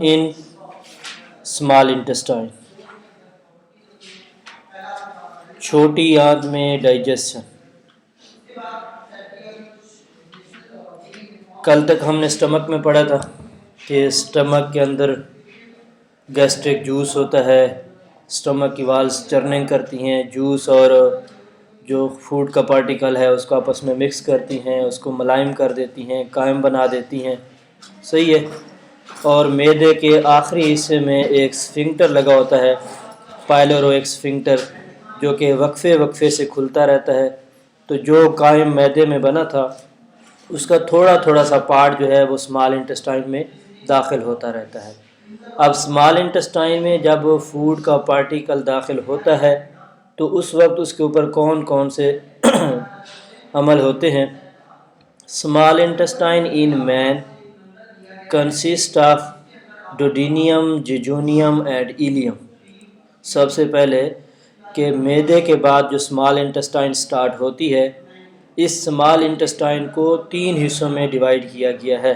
in small intestine. چھوٹی آنت میں digestion. کل تک ہم نے سٹمک میں پڑھا تھا کہ سٹمک کے اندر گیسٹرک جوس ہوتا ہے، سٹمک کی والز چرننگ کرتی ہیں، جوس اور جو فوڈ کا پارٹیکل ہے اس کو آپس میں مکس کرتی ہیں، اس کو ملائم کر دیتی ہیں، قائم بنا دیتی ہیں. صحیح ہے. اور معدے کے آخری حصے میں ایک سفنکٹر لگا ہوتا ہے، پائلورویک سفنکٹر، جو کہ وقفے وقفے سے کھلتا رہتا ہے. تو جو قائم معدے میں بنا تھا اس کا تھوڑا تھوڑا سا پارٹ جو ہے وہ اسمال انٹسٹائن میں داخل ہوتا رہتا ہے. اب اسمال انٹسٹائن میں جب فوڈ کا پارٹیکل داخل ہوتا ہے تو اس وقت اس کے اوپر کون کون سے عمل ہوتے ہیں. Small intestine in main consist of duodenum, jejunum and ileum. سب سے پہلے کہ معدے کے بعد جو اسمال انٹسٹائن سٹارٹ ہوتی ہے، اس اسمال انٹسٹائن کو 3 حصوں میں ڈیوائیڈ کیا گیا ہے.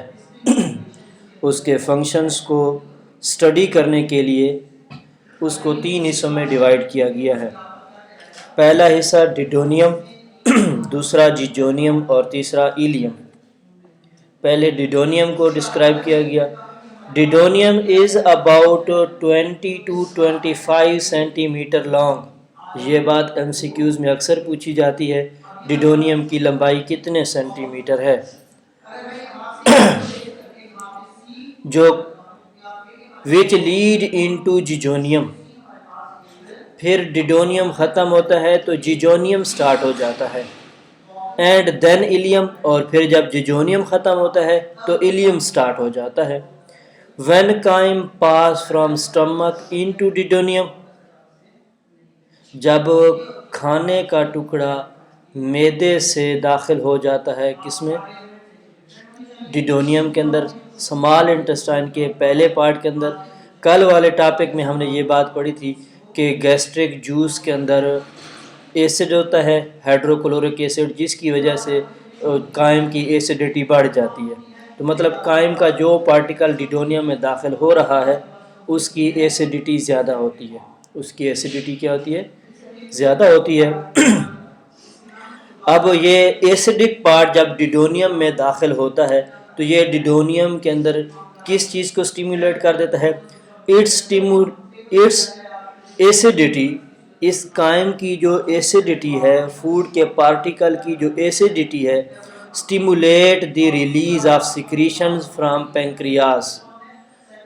اس کے فنکشنز کو اسٹڈی کرنے کے لیے اس کو 3 حصوں میں ڈیوائیڈ کیا گیا ہے. پہلا حصہ ڈیڈونیم، دوسرا جیجونیم اور تیسرا ایلیم. پہلے ڈیڈونیم کو ڈسکرائب کیا گیا. Duodenum is about 20 to 25 centimetre long. یہ بات ایم سی کیوز میں اکثر پوچھی جاتی ہے، ڈیڈونیم کی لمبائی کتنے سینٹی میٹر ہے. جو وچ لیڈ انٹو جیجونیم. پھر ڈیڈونیم ختم ہوتا ہے تو جیجونیم سٹارٹ ہو جاتا ہے، اینڈ دین ایلیم. اور پھر جب جیجونیم ختم ہوتا ہے تو ایلیم سٹارٹ ہو جاتا ہے. وین قائم پاس فرام سٹمک انٹو ڈیڈونیم. جب کھانے کا ٹکڑا معدے سے داخل ہو جاتا ہے کس میں؟ ڈیڈونیم کے اندر، اسمال انٹسٹائن کے پہلے پارٹ کے اندر. کل والے ٹاپک میں ہم نے یہ بات پڑھی تھی کہ گیسٹرک جوس کے اندر ایسڈ ہوتا ہے، ہائیڈروکلورک ایسڈ، جس کی وجہ سے قائم کی ایسیڈیٹی بڑھ جاتی ہے. تو مطلب قائم کا جو پارٹیکل ڈیڈونیم میں داخل ہو رہا ہے اس کی ایسیڈیٹی زیادہ ہوتی ہے. اس کی ایسیڈیٹی کیا ہوتی ہے؟ زیادہ ہوتی ہے. اب یہ ایسیڈک پارٹ جب ڈیڈونیم میں داخل ہوتا ہے تو یہ ڈیڈونیم کے اندر کس چیز کو سٹیمولیٹ کر دیتا ہے؟ It's acidity. اس قائم کی جو ایسیڈیٹی ہے، فوڈ کے پارٹیکل کی جو ایسیڈیٹی ہے، stimulate the release of secretions from pancreas.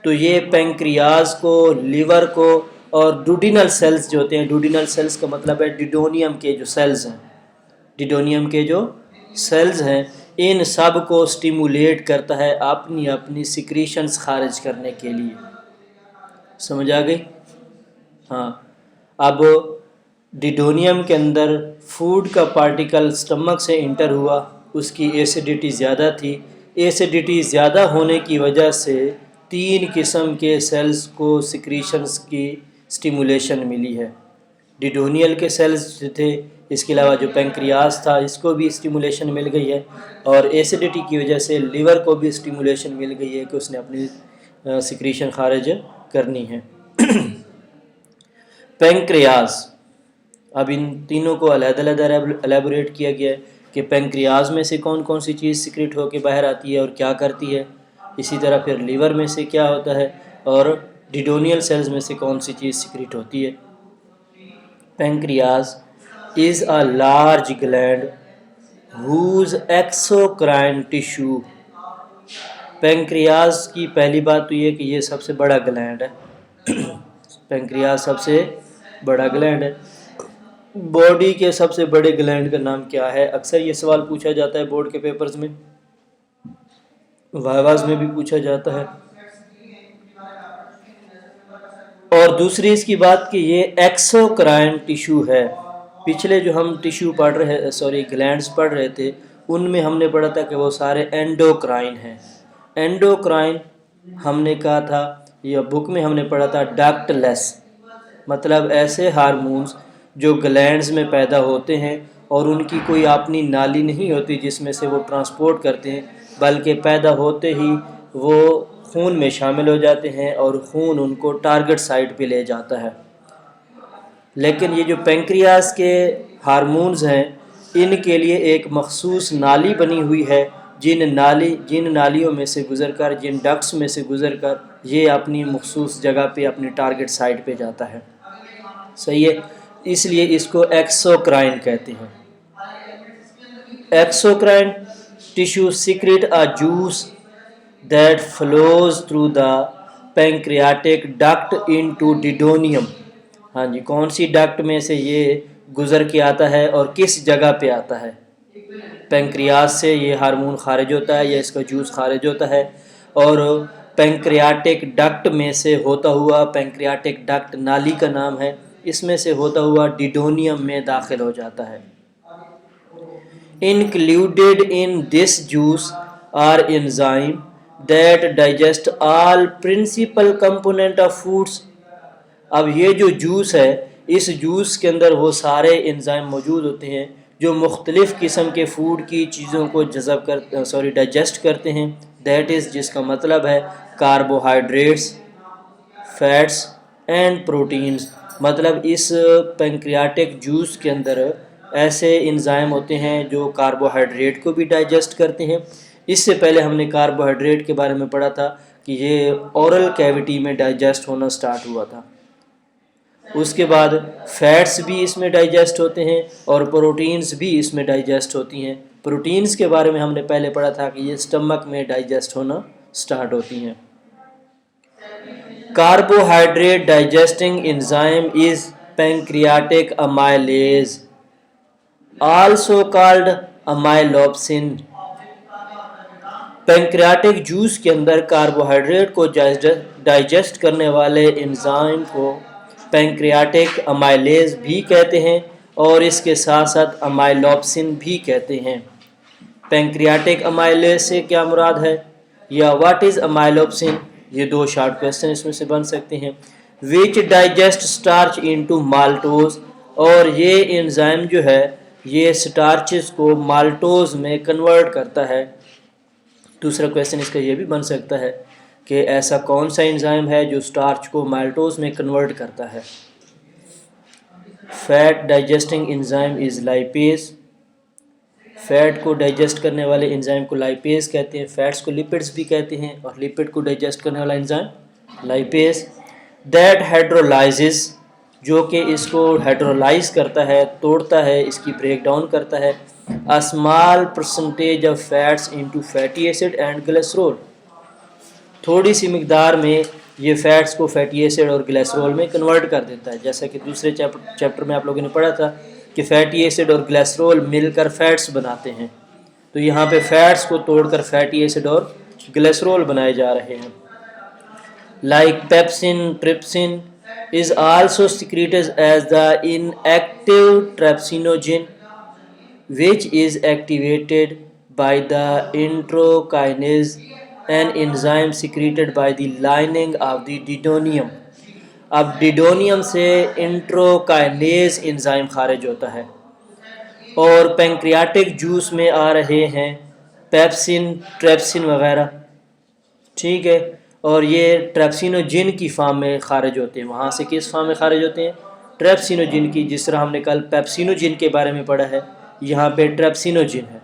تو یہ پینکریاز کو، لیور کو اور ڈوڈینل سیلز جو ہوتے ہیں، ڈوڈینل سیلز کا مطلب ہے ڈیڈونیم کے جو سیلز ہیں، ڈیڈونیم کے جو سیلز ہیں، ان سب کو سٹیمولیٹ کرتا ہے اپنی اپنی سیکریشنز خارج کرنے کے لیے. سمجھ آ گئی؟ ہاں. اب ڈیڈونیم کے اندر فوڈ کا پارٹیکل سٹمک سے انٹر ہوا، اس کی ایسیڈیٹی زیادہ تھی. ایسیڈیٹی زیادہ ہونے کی وجہ سے 3 قسم کے سیلز کو سیکریشنز کی سٹیمولیشن ملی ہے. ڈیڈونیل کے سیلز جو تھے، اس کے علاوہ جو پینکریاز تھا اس کو بھی سٹیمولیشن مل گئی ہے، اور ایسیڈیٹی کی وجہ سے لیور کو بھی سٹیمولیشن مل گئی ہے کہ اس نے اپنی سیکریشن خارج کرنی ہے. پینکریاز. اب ان تینوں کو علیحدہ علیحدہ الیبوریٹ کیا گیا ہے کہ پینکریاز میں سے کون کون سی چیز سیکریٹ ہو کے باہر آتی ہے اور کیا کرتی ہے. اسی طرح پھر لیور میں سے کیا ہوتا ہے، اور ڈیڈونیل سیلز میں سے کون سی چیز سیکریٹ ہوتی ہے. Pancreas is a large gland whose exocrine tissue. Pancreas کی پہلی بات تو یہ کہ یہ سب سے بڑا گلینڈ ہے. پینکریاز سب سے بڑا گلینڈ ہے. باڈی کے سب سے بڑے گلینڈ کا نام کیا ہے؟ اکثر یہ سوال پوچھا جاتا ہے بورڈ کے پیپرز میں، وائواز میں بھی پوچھا جاتا ہے. اور دوسری اس کی بات کہ یہ ایکسوکرائن ٹیشو ہے. پچھلے جو ہم ٹیشو پڑھ رہے گلینڈز پڑھ رہے تھے ان میں ہم نے پڑھا تھا کہ وہ سارے اینڈوکرائن ہیں. اینڈوکرائن ہم نے کہا تھا، یا بک میں ہم نے پڑھا تھا ڈکٹ لیس، مطلب ایسے ہارمونز جو گلینڈز میں پیدا ہوتے ہیں اور ان کی کوئی اپنی نالی نہیں ہوتی جس میں سے وہ ٹرانسپورٹ کرتے ہیں، بلکہ پیدا ہوتے ہی وہ خون میں شامل ہو جاتے ہیں اور خون ان کو ٹارگٹ سائٹ پہ لے جاتا ہے۔ لیکن یہ جو پینکریاس کے ہارمونز ہیں ان کے لیے ایک مخصوص نالی بنی ہوئی ہے، جن نالیوں میں سے گزر کر، جن ڈکٹس میں سے گزر کر یہ اپنی مخصوص جگہ پہ اپنی ٹارگٹ سائٹ پہ جاتا ہے۔ صحیح ہے، اس لیے اس کو ایکسوکرائن کہتے ہیں۔ Exocrine tissue secrete a juice that flows through the pancreatic duct into duodenum۔ ہاں جی، کون سی ڈکٹ میں سے یہ گزر کے آتا ہے اور کس جگہ پہ آتا ہے؟ پینکریاس سے یہ ہارمون خارج ہوتا ہے یا اس کا جوس خارج ہوتا ہے، اور پینکریاٹک ڈکٹ میں سے ہوتا ہوا، پینکریاٹک ڈکٹ نالی کا نام ہے، اس میں سے ہوتا ہوا ڈیڈونیم میں داخل ہو جاتا ہے۔ Included in this juice are enzymes that digest all principal component of foods۔ اب یہ جو جوس ہے، اس جوس کے اندر وہ سارے انزائم موجود ہوتے ہیں جو مختلف قسم کے فوڈ کی چیزوں کو ڈائجسٹ کرتے ہیں۔ دیٹ از، جس کا مطلب ہے کاربوہائیڈریٹس، فیٹس اینڈ پروٹینز۔ مطلب اس پینکریاٹک جوس کے اندر ایسے انزائم ہوتے ہیں جو کاربوہائیڈریٹ کو بھی ڈائجسٹ کرتے ہیں۔ اس سے پہلے ہم نے کاربوہائیڈریٹ کے بارے میں پڑھا تھا کہ یہ اورل کیویٹی میں ڈائجسٹ ہونا سٹارٹ ہوا تھا۔ اس کے بعد فیٹس بھی اس میں ڈائجسٹ ہوتے ہیں اور پروٹینز بھی اس میں ڈائجسٹ ہوتی ہیں۔ پروٹینز کے بارے میں ہم نے پہلے پڑھا تھا کہ یہ سٹمک میں ڈائجسٹ ہونا سٹارٹ ہوتی ہیں۔ Carbohydrate digesting enzyme is pancreatic amylase also called amylopsin۔ Pancreatic juice کے اندر کاربوہائیڈریٹ کو ڈائجسٹ کرنے والے انزائم کو پینکریاٹک امائلیز بھی کہتے ہیں اور اس کے ساتھ ساتھ امائلوپسن بھی کہتے ہیں۔ پینکریاٹک امائلیز سے کیا مراد ہے یا واٹ از امائلوپسن؟ یہ دو شارٹ کویسچن اس میں سے بن سکتے ہیں۔ وچ ڈائجسٹ اسٹارچ انٹو مالٹوز، اور یہ انزائم جو ہے یہ سٹارچز کو مالٹوز میں کنورٹ کرتا ہے۔ دوسرا کویسچن اس کا یہ بھی بن سکتا ہے کہ ایسا کون سا انزائم ہے جو سٹارچ کو مالٹوز میں کنورٹ کرتا ہے۔ فیٹ ڈائجسٹنگ انزائم از لائپیز۔ فیٹ کو ڈائجسٹ کرنے والے انزائم کو لائپیز کہتے ہیں۔ فیٹس کو لپڈز بھی کہتے ہیں اور لپڈ کو ڈائجسٹ کرنے والا انزائم لائپیز۔ دیٹ ہائیڈرولائزز، جو کہ اس کو ہائیڈرولائز کرتا ہے، توڑتا ہے، اس کی بریک ڈاؤن کرتا ہے، a small percentage of fats into fatty acid and glycerol۔ تھوڑی سی مقدار میں یہ فیٹس کو فیٹی ایسڈ اور گلیسرول میں کنورٹ کر دیتا ہے، جیسا کہ دوسرے چیپٹر میں آپ لوگوں نے پڑھا تھا کہ فیٹی ایسڈ اور گلیسرول مل کر فیٹس بناتے ہیں، تو یہاں پہ فیٹس کو توڑ کر فیٹی ایسڈ اور گلیسرول بنائے جا رہے ہیں۔ Like pepsin, trypsin is also secreted as the inactive trypsinogen, which is activated by the enterokinase, an enzyme secreted by the lining of the duodenum۔ اب ڈیڈونیم سے انٹروکائنیز انزائم خارج ہوتا ہے اور پینکریاٹک جوس میں آ رہے ہیں پیپسن، ٹریپسن وغیرہ، ٹھیک ہے، اور یہ ٹریپسینوجن کی فارم میں خارج ہوتے ہیں۔ وہاں سے کس فارم میں خارج ہوتے ہیں؟ ٹریپسینوجن کی، جس طرح ہم نے کل پیپسینوجن کے بارے میں پڑھا ہے، یہاں پہ ٹریپسینوجن ہے،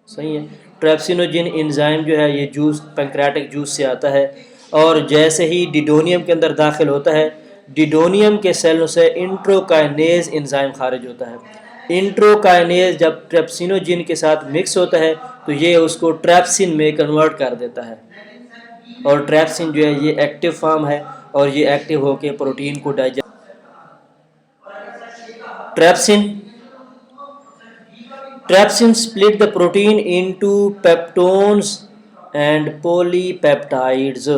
صحیح ہے۔ ٹریپسینوجن انزائم جو ہے یہ جوس پینکریاٹک جوس سے آتا ہے، اور جیسے ہی ڈیڈونیم کے اندر داخل ہوتا ہے، ڈیڈونیم کے سیلوں سے انٹروکائنیز انزائم خارج ہوتا ہے۔ انٹروکائنیز جب ٹریپسینوجن کے ساتھ مکس ہوتا ہے تو یہ اس کو ٹریپسن میں کنورٹ کر دیتا ہے، اور ٹریپسن جو ہے یہ ایکٹیو فارم ہے اور یہ ایکٹیو ہو کے پروٹین کو digest. Trypsin split the protein into peptones and polypeptides۔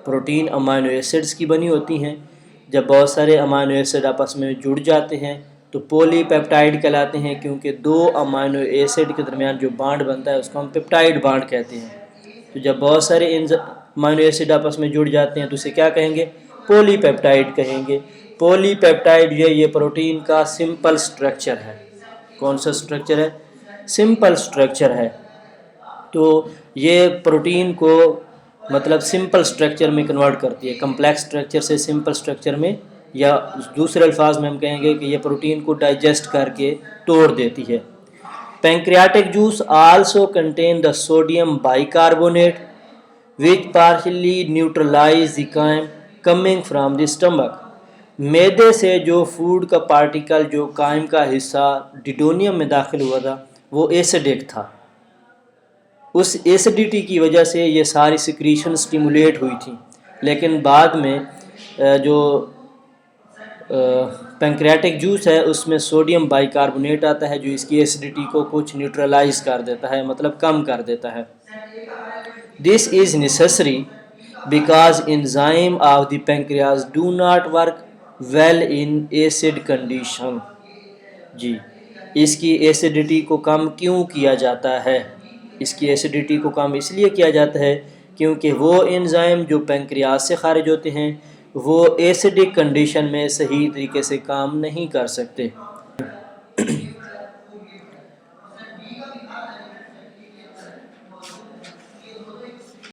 Protein amino acids کی بنی ہوتی ہیں، جب بہت سارے امینو ایسڈ آپس میں جڑ جاتے ہیں تو پولی پیپٹائڈ کہلاتے ہیں، کیونکہ دو امینو ایسڈ کے درمیان جو بانڈ بنتا ہے اس کو ہم پیپٹائڈ بانڈ کہتے ہیں۔ تو جب بہت سارے امینو ایسڈ آپس میں جڑ جاتے ہیں تو اسے کیا کہیں گے؟ پولی پیپٹائڈ کہیں گے۔ پولی پیپٹائڈ یہ پروٹین کا سمپل سٹرکچر ہے۔ کون سا سٹرکچر ہے؟ سمپل سٹرکچر ہے۔ تو یہ پروٹین کو مطلب سمپل سٹرکچر میں کنورٹ کرتی ہے، کمپلیکس سٹرکچر سے سمپل سٹرکچر میں، یا دوسرے الفاظ میں ہم کہیں گے کہ یہ پروٹین کو ڈائجسٹ کر کے توڑ دیتی ہے۔ Pancreatic juice also contain the sodium bicarbonate which partially neutralize the chyme coming from the stomach۔ معدے سے جو فوڈ کا پارٹیکل جو قائم کا حصہ ڈیڈونیم میں داخل ہوا تھا وہ ایسیڈک تھا، اس ایسیڈیٹی کی وجہ سے یہ ساری سیکریشن سٹیمولیٹ ہوئی تھی، لیکن بعد میں جو پینکریاٹک جوس ہے اس میں سوڈیم بائی کاربونیٹ آتا ہے جو اس کی ایسیڈیٹی کو کچھ نیوٹرلائز کر دیتا ہے، مطلب کم کر دیتا ہے۔ This is necessary because enzyme of the pancreas do not work well in acid condition۔ جی، اس کی ایسیڈیٹی کو کم کیوں کیا جاتا ہے؟ اس کی ایسیڈیٹی کو کم اس لیے کیا جاتا ہے کیونکہ وہ انزائم جو پینکریاس سے خارج ہوتے ہیں وہ ایسیڈک کنڈیشن میں صحیح طریقے سے کام نہیں کر سکتے۔